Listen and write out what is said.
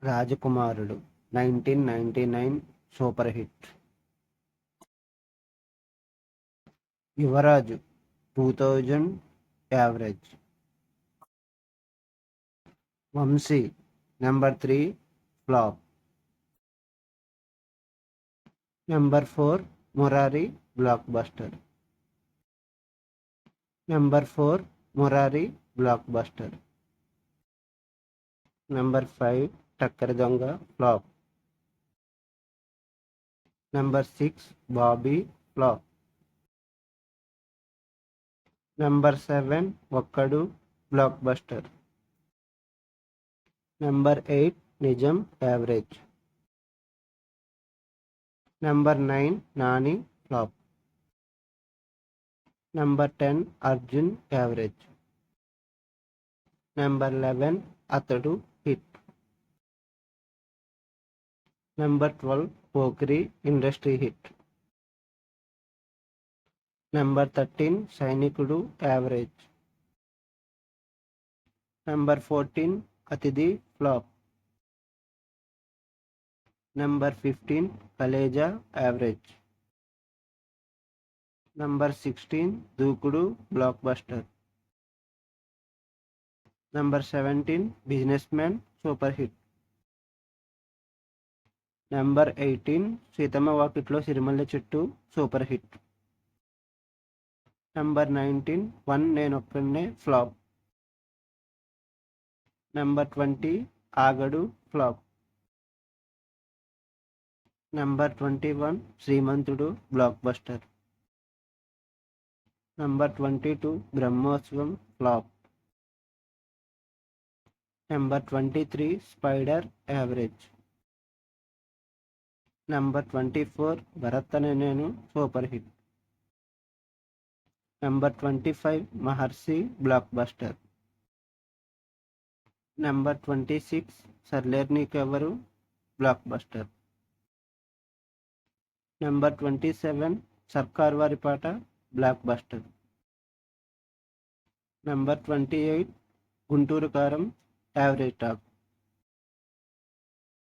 రాజకుమారుడు 1999 super hit. Yuvaraju 2000 average. Vamsi number 3 flop. Number 4 Murari blockbuster. Number 4 Murari blockbuster. Number 5 Takkari Donga flop. Number 6 Bobby flop. Number 7 Okkadu blockbuster. Number 8 Nijam average. Number 9 Naani flop. Number 10 Arjun average. Number 11 Athadu hit. Number 12 Pokiri industry hit. Number 13 Sainikudu average. Number 14 Athidhi flop. Number 15 Khaleja average. Number 16 Dookudu block buster. Number 17 Businessman super hit. Number 18 Seethamma Vakitlo Sirimalle Chettu super hit. Number 19 one Nenokkadine flop. Number 20 Aagadu flop. Number 21 Srimanthudu blockbuster. Number 22 Brahmotsavam flop. Number 23 Spyder average. Number 24 Bharat Ane Nenu super hit. Number 25 Maharshi blockbuster. Number 26 Sarileru Neekevvaru blockbuster. Number 27 సర్కార్ వారి పాట block buster. Number 28 Guntur కారం average talk.